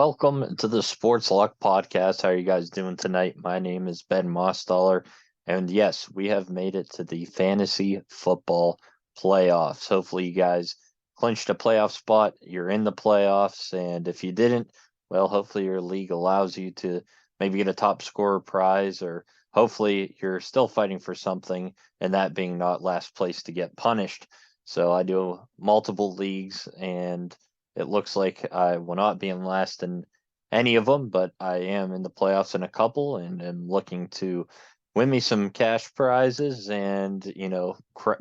Welcome to the Sports Luck Podcast. How are you guys doing tonight? My name is Ben Mostaller, and yes, we have made it to the fantasy football playoffs. Hopefully, you guys clinched a playoff spot. You're in the playoffs, and if you didn't, well, hopefully your league allows you to maybe get a top scorer prize, or hopefully you're still fighting for something, and that being not last place to get punished. So I do multiple leagues, and it looks like I will not be in last in any of them, but I am in the playoffs in a couple and am looking to win me some cash prizes and,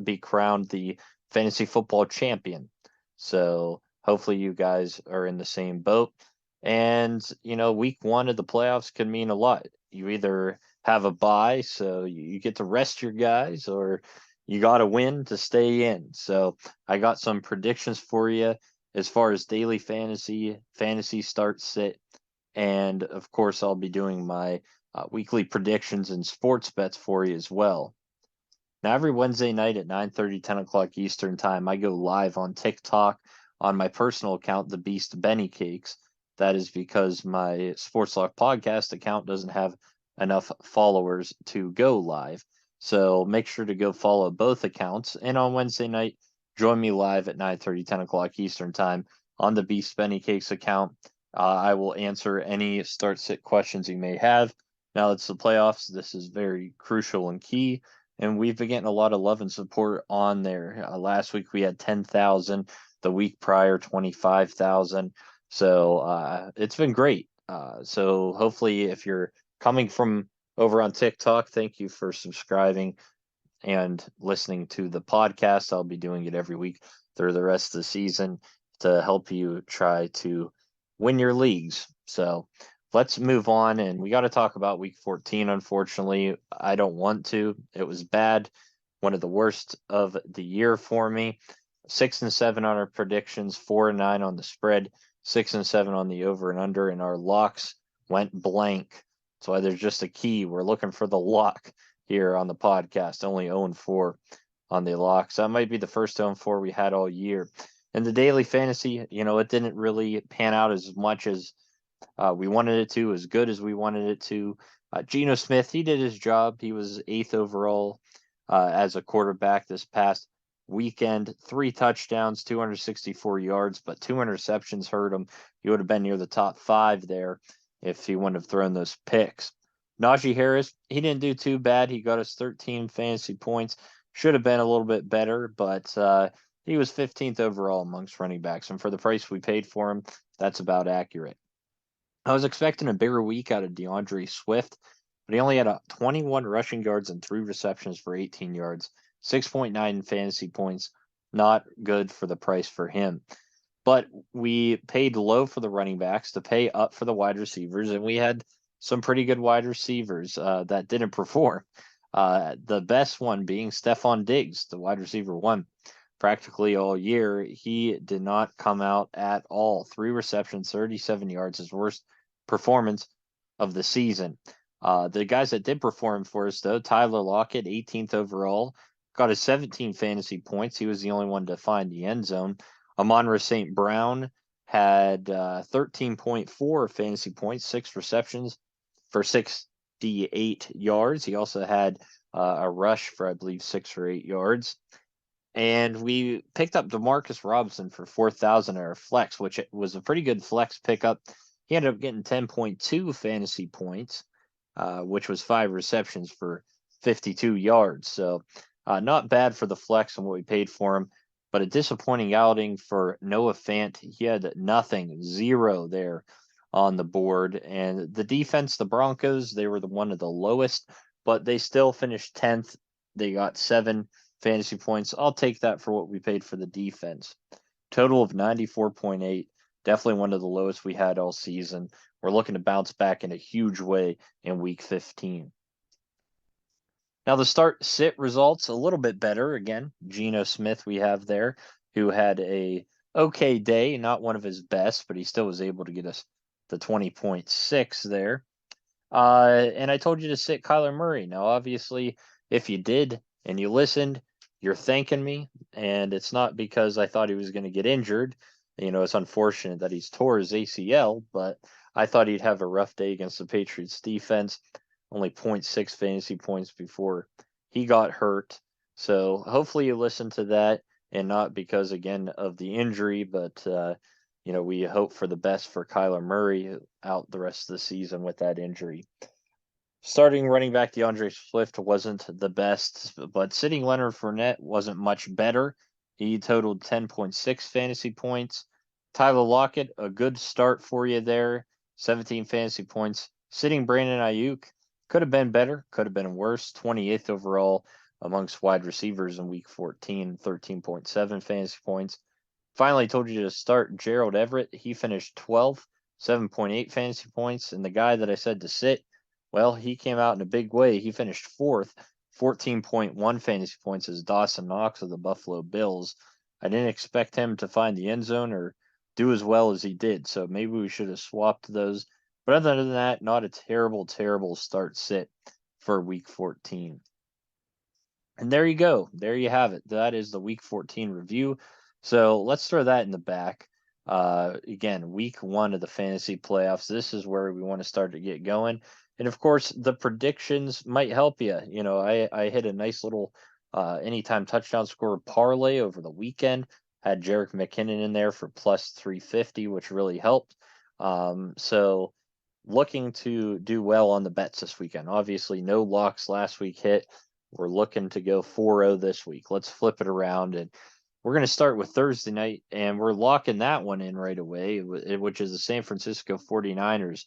be crowned the fantasy football champion. So hopefully you guys are in the same boat. And, week one of the playoffs can mean a lot. You either have a bye, so you get to rest your guys, or you got to win to stay in. So I got some predictions for you as far as daily fantasy start sit, and of course I'll be doing my weekly predictions and sports bets for you as well. Now every Wednesday night at 9:30, 10 o'clock Eastern time, I go live on TikTok on my personal account, the Beast Benny Cakes. That is because my Sports Talk podcast account doesn't have enough followers to go live. So make sure to go follow both accounts. And on Wednesday night, join me live at 9:30, 10 o'clock Eastern time on the Beast Benny Cakes account. I will answer any start sit questions you may have. Now it's the playoffs. This is very crucial and key, and we've been getting a lot of love and support on there. Last week we had 10,000, the week prior 25,000. So it's been great. So hopefully, if you're coming from over on TikTok, thank you for subscribing and listening to the podcast. I'll be doing it every week through the rest of the season to help you try to win your leagues. So let's move on. And we got to talk about week 14. Unfortunately, I don't want to. It was bad. One of the worst of the year for me. 6-7 on our predictions, 4-9 on the spread, 6-7 on the over and under, and our locks went blank. So there's just a key. We're looking for the lock here on the podcast. Only 0-4 on the locks. That might be the first 0-4 we had all year. In the daily fantasy, it didn't really pan out as much as we wanted it to, as good as we wanted it to. Geno Smith, he did his job. He was 8th overall as a quarterback this past weekend. 3 touchdowns, 264 yards, but 2 interceptions hurt him. He would have been near the top 5 there if he wouldn't have thrown those picks. Najee Harris, he didn't do too bad. He got us 13 fantasy points. Should have been a little bit better, but he was 15th overall amongst running backs. And for the price we paid for him, that's about accurate. I was expecting a bigger week out of DeAndre Swift, but he only had 21 rushing yards and 3 receptions for 18 yards, 6.9 fantasy points. Not good for the price for him. But we paid low for the running backs to pay up for the wide receivers, and we had some pretty good wide receivers that didn't perform. The best one being Stephon Diggs, the wide receiver one. Practically all year, he did not come out at all. 3 receptions, 37 yards, his worst performance of the season. The guys that did perform for us, though, Tyler Lockett, 18th overall, got his 17 fantasy points. He was the only one to find the end zone. Amon-Ra St. Brown had 13.4 fantasy points, 6 receptions for 68 yards. He also had a rush for, I believe, 6 or 8 yards. And we picked up Demarcus Robinson for 4,000 at our flex, which was a pretty good flex pickup. He ended up getting 10.2 fantasy points, which was 5 receptions for 52 yards. So not bad for the flex and what we paid for him, but a disappointing outing for Noah Fant. He had nothing, 0 there on the board. And the defense, the Broncos, they were one of the lowest, but they still finished 10th. They got 7 fantasy points. I'll take that for what we paid for the defense. Total of 94.8. Definitely one of the lowest we had all season. We're looking to bounce back in a huge way in week 15. Now the start sit results a little bit better. Again, Geno Smith we have there, who had a okay day, not one of his best, but he still was able to get us the 20.6 there. And I told you to sit Kyler Murray. Now, obviously, if you did and you listened, you're thanking me. And it's not because I thought he was going to get injured. It's unfortunate that he's tore his ACL, but I thought he'd have a rough day against the Patriots defense. Only zero point 0.6 fantasy points before he got hurt. So hopefully you listen to that, and not because again of the injury, but we hope for the best for Kyler Murray out the rest of the season with that injury. Starting running back DeAndre Swift wasn't the best, but sitting Leonard Fournette wasn't much better. He totaled 10.6 fantasy points. Tyler Lockett, a good start for you there, 17 fantasy points. Sitting Brandon Ayuk could have been better, could have been worse. 28th overall amongst wide receivers in week 14, 13.7 fantasy points. Finally, told you to start Gerald Everett. He finished 12th, 7.8 fantasy points. And the guy that I said to sit, well, he came out in a big way. He finished fourth, 14.1 fantasy points as Dawson Knox of the Buffalo Bills. I didn't expect him to find the end zone or do as well as he did. So maybe we should have swapped those. But other than that, not a terrible, terrible start sit for week 14. And there you go. There you have it. That is the week 14 review. So let's throw that in the back. Again, week 1 of the fantasy playoffs. This is where we want to start to get going. And of course, the predictions might help you. I hit a nice little anytime touchdown score parlay over the weekend. Had Jerick McKinnon in there for plus 350, which really helped. So looking to do well on the bets this weekend. Obviously, no locks last week hit. We're looking to go 4-0 this week. Let's flip it around, and we're going to start with Thursday night, and we're locking that one in right away, which is the San Francisco 49ers.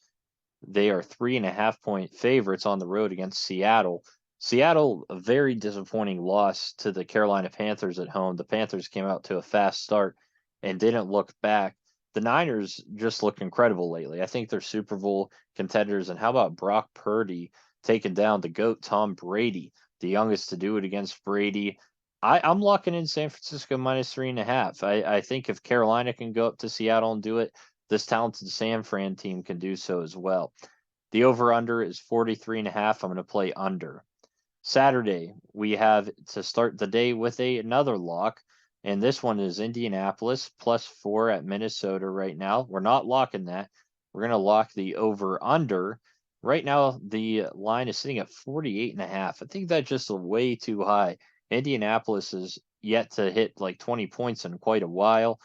They are 3.5-point favorites on the road against Seattle. Seattle, a very disappointing loss to the Carolina Panthers at home. The Panthers came out to a fast start and didn't look back. The Niners just look incredible lately. I think they're Super Bowl contenders. And how about Brock Purdy taking down the GOAT Tom Brady, the youngest to do it against Brady? I'm locking in San Francisco minus 3.5. I think if Carolina can go up to Seattle and do it, this talented San Fran team can do so as well. The over-under is 43.5. I'm going to play under. Saturday, we have to start the day with another lock, and this one is Indianapolis +4 at Minnesota right now. We're not locking that. We're going to lock the over-under. Right now, the line is sitting at 48.5. I think that's just way too high. Indianapolis is yet to hit like 20 points in quite a while.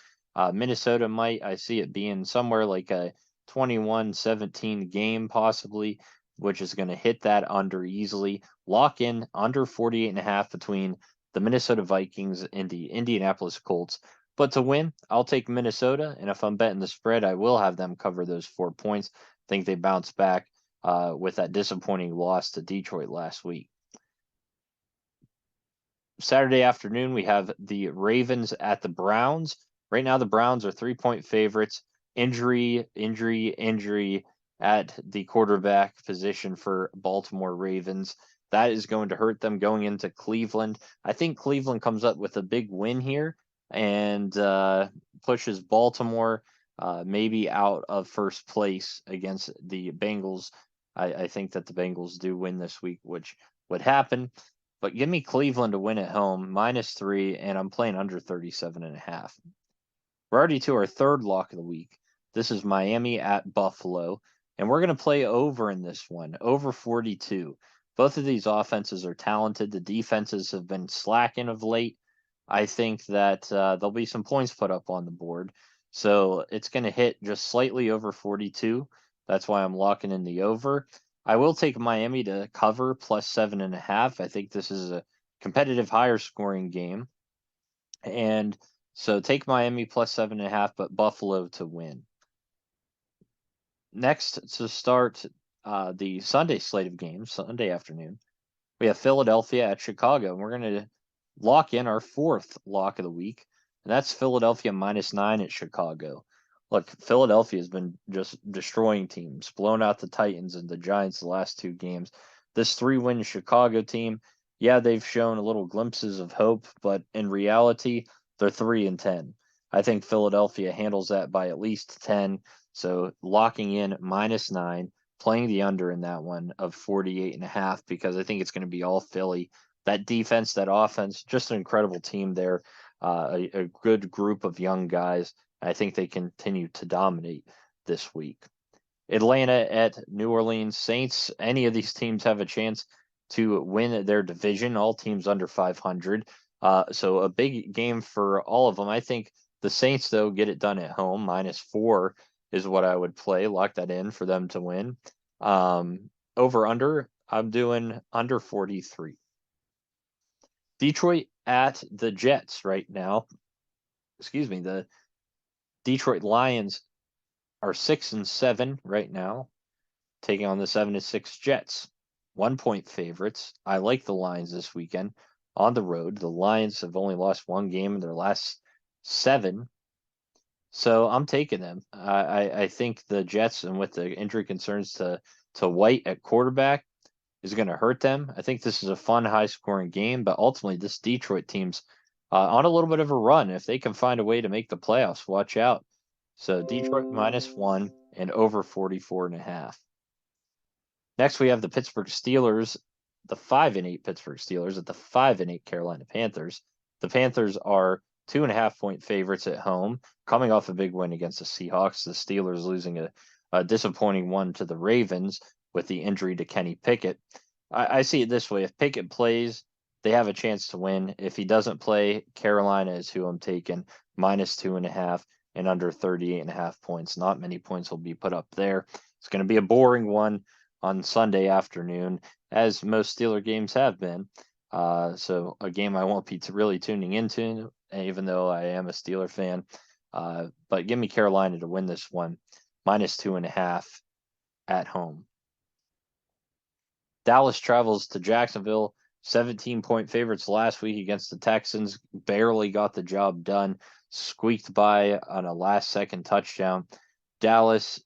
Minnesota I see it being somewhere like a 21-17 game possibly, which is going to hit that under easily. Lock in under 48.5 between the Minnesota Vikings and the Indianapolis Colts. But to win, I'll take Minnesota, and if I'm betting the spread, I will have them cover those 4 points. I think they bounce back with that disappointing loss to Detroit last week. Saturday afternoon, we have the Ravens at the Browns. Right now, the Browns are 3-point favorites. Injury at the quarterback position for Baltimore Ravens. That is going to hurt them going into Cleveland. I think Cleveland comes up with a big win here and pushes Baltimore maybe out of first place against the Bengals. I think that the Bengals do win this week, which would happen. But give me Cleveland to win at home, -3, and I'm playing under 37.5. We're already to our third lock of the week. This is Miami at Buffalo, and we're going to play over in this one, over 42. Both of these offenses are talented. The defenses have been slacking of late. I think that there'll be some points put up on the board. So it's going to hit just slightly over 42. That's why I'm locking in the over. I will take Miami to cover +7.5. I think this is a competitive, higher scoring game. And so take Miami +7.5, but Buffalo to win. Next, to start the Sunday slate of games, Sunday afternoon, we have Philadelphia at Chicago. And we're going to lock in our fourth lock of the week, and that's Philadelphia -9 at Chicago. Look, Philadelphia has been just destroying teams, blown out the Titans and the Giants the last 2 games. This 3-win Chicago team, yeah, they've shown a little glimpses of hope, but in reality, they're 3-10. I think Philadelphia handles that by at least 10. So locking in -9, playing the under in that one of 48.5, because I think it's going to be all Philly. That defense, that offense, just an incredible team there. A good group of young guys. I think they continue to dominate this week. Atlanta at New Orleans Saints. Any of these teams have a chance to win their division. All teams under 500. So a big game for all of them. I think the Saints, though, get it done at home. -4 is what I would play. Lock that in for them to win. Over under, I'm doing under 43. Detroit at the Jets right now. Excuse me. The Detroit Lions are 6-7 right now, taking on the 7-6 Jets. 1-point favorites. I like the Lions this weekend on the road. The Lions have only lost one game in their last 7, so I'm taking them. I think the Jets, and with the injury concerns to White at quarterback, is going to hurt them. I think this is a fun, high-scoring game, but ultimately, this Detroit team's on a little bit of a run. If they can find a way to make the playoffs, watch out. So Detroit -1 and over 44.5. Next, we have the Pittsburgh Steelers, the 5-8 Pittsburgh Steelers at the 5-8 Carolina Panthers. The Panthers are 2.5-point favorites at home, coming off a big win against the Seahawks. The Steelers losing a disappointing one to the Ravens with the injury to Kenny Pickett. I see it this way: if Pickett plays, they have a chance to win. If he doesn't play, Carolina is who I'm taking, -2.5 and under 38.5 points. Not many points will be put up there. It's going to be a boring one on Sunday afternoon, as most Steeler games have been. So a game I won't be really tuning into, even though I am a Steeler fan. But give me Carolina to win this one, -2.5 at home. Dallas travels to Jacksonville, 17-point favorites last week against the Texans. Barely got the job done, squeaked by on a last-second touchdown. Dallas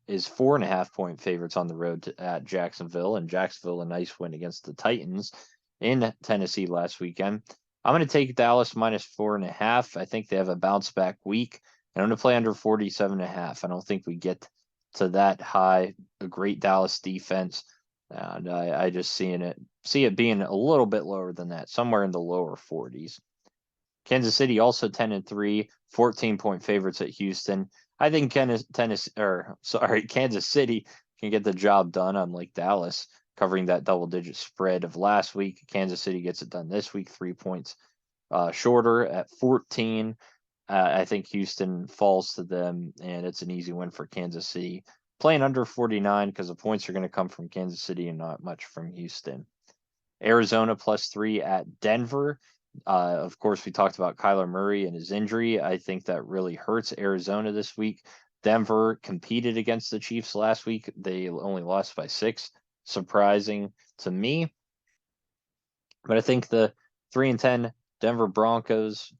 is 4.5-point favorites on the road at Jacksonville, and Jacksonville a nice win against the Titans in Tennessee last weekend. I'm going to take Dallas -4.5. I think they have a bounce back week, and I'm going to play under 47.5. I don't think we get to that high. A great Dallas defense, and I just see it being a little bit lower than that, somewhere in the lower 40s. Kansas City also 10-3, 14-point favorites at Houston. I think Kansas City can get the job done, unlike Dallas, covering that double-digit spread of last week. Kansas City gets it done this week, 3 points shorter at 14. I think Houston falls to them, and it's an easy win for Kansas City. Playing under 49 because the points are going to come from Kansas City and not much from Houston. Arizona +3 at Denver. Of course, we talked about Kyler Murray and his injury. I think that really hurts Arizona this week. Denver competed against the Chiefs last week. They only lost by 6, surprising to me. But I think the 3-10 Denver Broncos,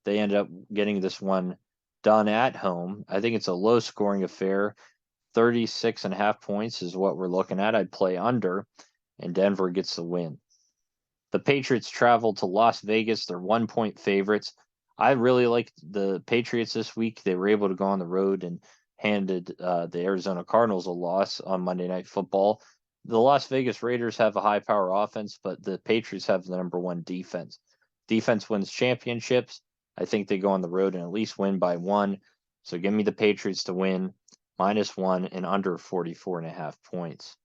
they ended up getting this one done at home. I think it's a low-scoring affair. 36.5 points is what we're looking at. I'd play under, and Denver gets the win. The Patriots travel to Las Vegas. They're 1-point favorites. I really liked the Patriots this week. They were able to go on the road and handed the Arizona Cardinals a loss on Monday Night Football. The Las Vegas Raiders have a high-power offense, but the Patriots have the number 1 defense. Defense wins championships. I think they go on the road and at least win by 1. So give me the Patriots to win, -1 and under 44.5 points.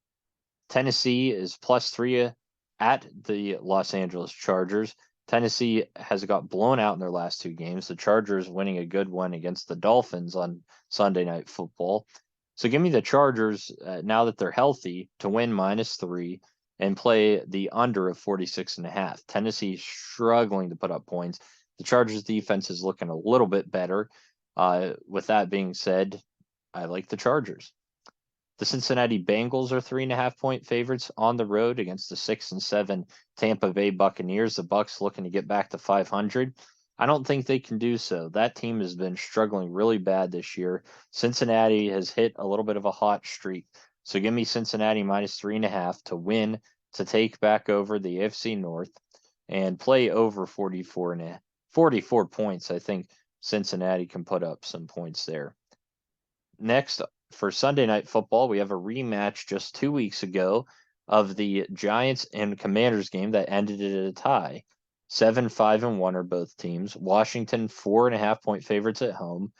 Tennessee is +3 at the Los Angeles Chargers. Tennessee has got blown out in their last 2 games. The Chargers winning a good one against the Dolphins on Sunday Night Football. So give me the Chargers, now that they're healthy, to win -3 and play the under of 46.5. Tennessee struggling to put up points. The Chargers defense is looking a little bit better. With that being said, I like the Chargers. The Cincinnati Bengals are 3.5-point favorites on the road against the 6-7 Tampa Bay Buccaneers. The Bucs looking to get back to 500. I don't think they can do so. That team has been struggling really bad this year. Cincinnati has hit a little bit of a hot streak. So give me Cincinnati -3.5 to win, to take back over the AFC North and play over 44 points. I think Cincinnati can put up some points there. Next, for Sunday Night Football, we have a rematch just 2 weeks ago of the Giants and Commanders game that ended at a tie. 7-5-1 are both teams. Washington 4.5-point favorites at home.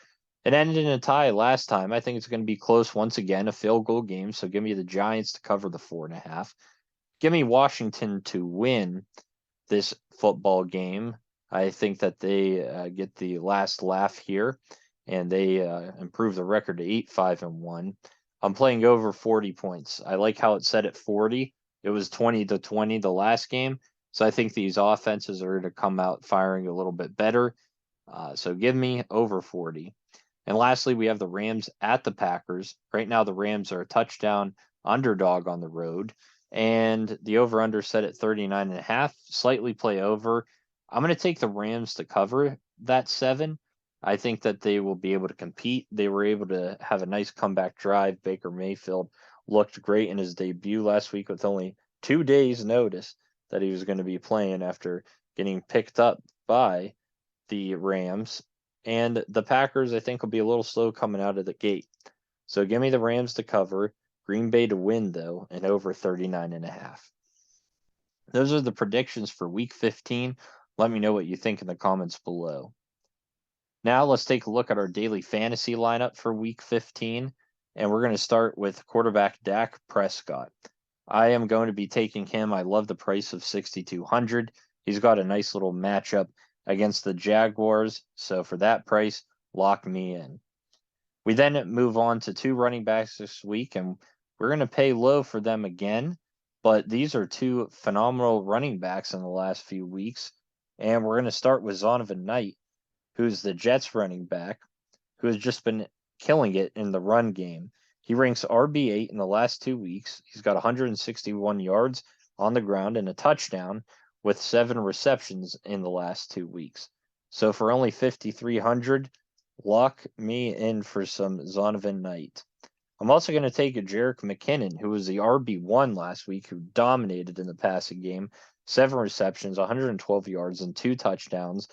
It ended in a tie last time. I think it's going to be close once again, a field goal game. So give me the Giants to cover the 4.5. Give me Washington to win this football game. I think that they get the last laugh here, and they improve the record to 8-5-1. I'm playing over 40 points. I like how it set at 40. It was 20-20 the last game, so I think these offenses are to come out firing a little bit better. So give me over 40. And lastly, we have the Rams at the Packers. Right now, the Rams are a touchdown underdog on the road, and the over-under set at 39.5, slightly play over. I'm going to take the Rams to cover that 7. I think that they will be able to compete. They were able to have a nice comeback drive. Baker Mayfield looked great in his debut last week with only 2 days notice that he was going to be playing after getting picked up by the Rams. And the Packers, I think, will be a little slow coming out of the gate. So give me the Rams to cover, Green Bay to win, though, and over 39.5. Those are the predictions for week 15. Let me know what you think in the comments below. Now let's take a look at our daily fantasy lineup for week 15. And we're going to start with quarterback Dak Prescott. I am going to be taking him. I love the price of 6,200. He's got a nice little matchup against the Jaguars. So for that price, lock me in. We then move on to 2 running backs this week, and we're going to pay low for them again. But these are 2 phenomenal running backs in the last few weeks. And we're going to start with Zonovan Knight, who's the Jets running back, who has just been killing it in the run game. He ranks RB8 in the last 2 weeks. He's got 161 yards on the ground and a touchdown with 7 receptions in the last 2 weeks. So for only 5,300, lock me in for some Zonovan Knight. I'm also going to take a Jerick McKinnon, who was the RB1 last week, who dominated in the passing game. 7 receptions, 112 yards, and 2 touchdowns.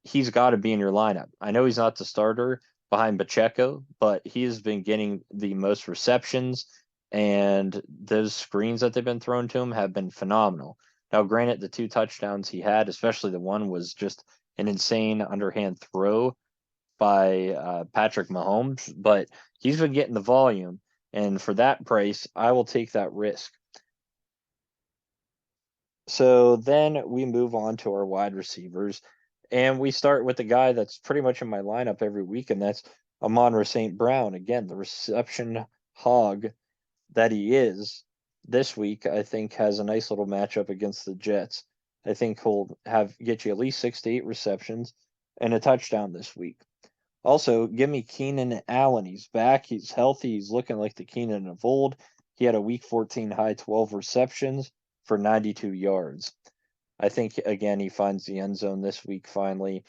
He's got to be in your lineup. I know he's not the starter behind Pacheco, but he has been getting the most receptions, and those screens that they've been thrown to him have been phenomenal. Now, granted, the 2 touchdowns he had, especially the one, was just an insane underhand throw by Patrick Mahomes, but he's been getting the volume, and for that price, I will take that risk. So then we move on to our wide receivers, and we start with the guy that's pretty much in my lineup every week, and that's Amon-Ra St. Brown. Again, the reception hog that he is this week, I think, has a nice little matchup against the Jets. I think he'll get you at least 6 to 8 receptions and a touchdown this week. Also, give me Keenan Allen. He's back. He's healthy. He's looking like the Keenan of old. He had a week 14 high 12 receptions for 92 yards. I think, again, he finds the end zone this week finally,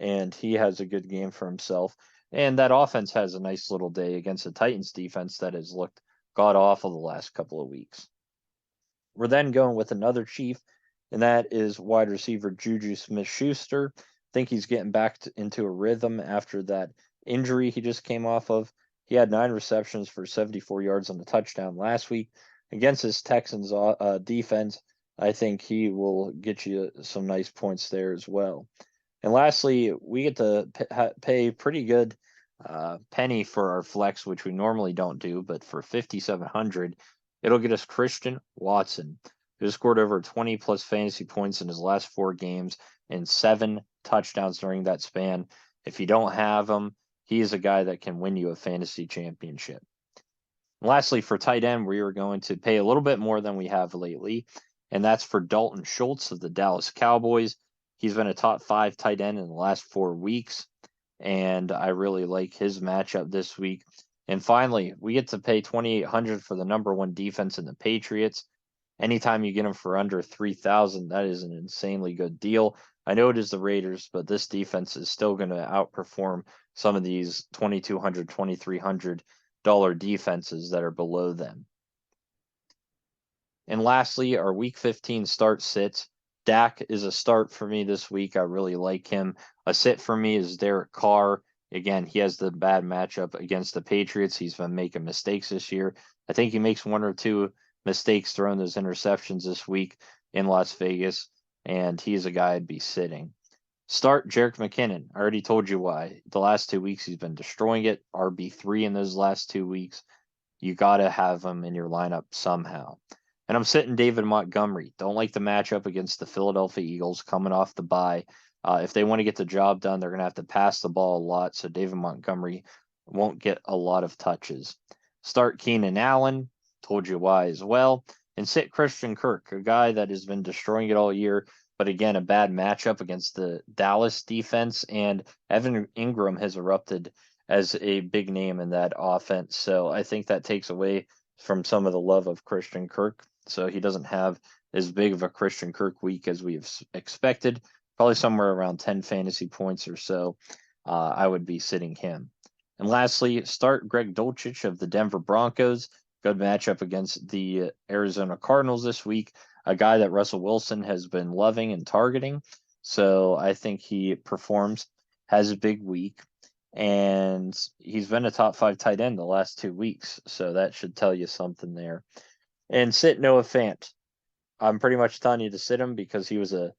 and he has a good game for himself. And that offense has a nice little day against the Titans defense that has looked god awful the last couple of weeks. We're then going with another Chief, and that is wide receiver Juju Smith-Schuster. I think he's getting back into a rhythm after that injury he just came off of. He had 9 receptions for 74 yards on the touchdown last week against his Texans defense. I think he will get you some nice points there as well. And lastly, we get to pay pretty good penny for our flex, which we normally don't do, but for 5,700, it'll get us Christian Watson, who scored over 20 plus fantasy points in his last 4 games and 7 touchdowns during that span. If you don't have him, he is a guy that can win you a fantasy championship. And lastly, for tight end, we are going to pay a little bit more than we have lately, and that's for Dalton Schultz of the Dallas Cowboys. He's been a top 5 tight end in the last 4 weeks, and I really like his matchup this week. And finally, we get to pay 2,800 for the number 1 defense in the Patriots. Anytime you get them for under 3,000, that is an insanely good deal. I know it is the Raiders, but this defense is still going to outperform some of these $2,200, $2,300 defenses that are below them. And lastly, our week 15 start sits. Dak is a start for me this week. I really like him. A sit for me is Derek Carr. Again, he has the bad matchup against the Patriots. He's been making mistakes this year. I think he makes 1 or 2 mistakes throwing those interceptions this week in Las Vegas, and he's a guy I'd be sitting. Start Jerick McKinnon. I already told you why. The last 2 weeks he's been destroying it. RB3 in those last 2 weeks. You got to have him in your lineup somehow. And I'm sitting David Montgomery. Don't like the matchup against the Philadelphia Eagles coming off the bye. If they want to get the job done, they're going to have to pass the ball a lot. So David Montgomery won't get a lot of touches. Start Keenan Allen. Told you why as well. And sit Christian Kirk, a guy that has been destroying it all year. But again, a bad matchup against the Dallas defense. And Evan Ingram has erupted as a big name in that offense. So I think that takes away from some of the love of Christian Kirk. So he doesn't have as big of a Christian Kirk week as we've expected, probably somewhere around 10 fantasy points or so. I would be sitting him. And lastly, start Greg Dulcich of the Denver Broncos. Good matchup against the Arizona Cardinals this week, a guy that Russell Wilson has been loving and targeting. So I think he performs, has a big week, and he's been a top 5 tight end the last 2 weeks. So that should tell you something there. And sit Noah Fant. I'm pretty much telling you to sit him because he was a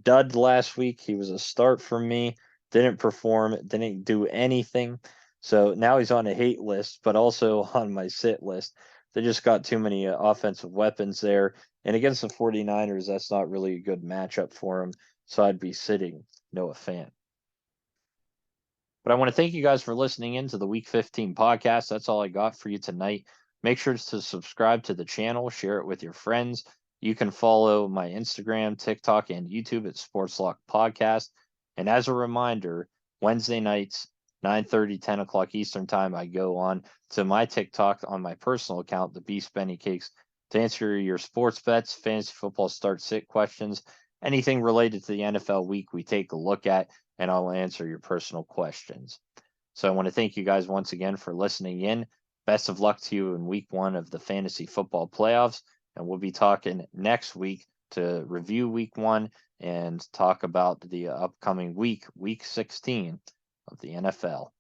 dud last week. He was a start for me, didn't perform, didn't do anything. So now he's on a hate list, but also on my sit list. They just got too many offensive weapons there. And against the 49ers, that's not really a good matchup for him. So I'd be sitting Noah Fant. But I want to thank you guys for listening in to the Week 15 podcast. That's all I got for you tonight. Make sure to subscribe to the channel, share it with your friends. You can follow my Instagram, TikTok, and YouTube at Sports Lock Podcast. And as a reminder, Wednesday nights, 9:30, 10 o'clock Eastern Time, I go on to my TikTok on my personal account, the Beast Benny Cakes, to answer your sports bets, fantasy football start sit questions, anything related to the NFL week we take a look at, and I'll answer your personal questions. So I want to thank you guys once again for listening in. Best of luck to you in week 1 of the fantasy football playoffs. And we'll be talking next week to review week 1 and talk about the upcoming week 16 of the NFL.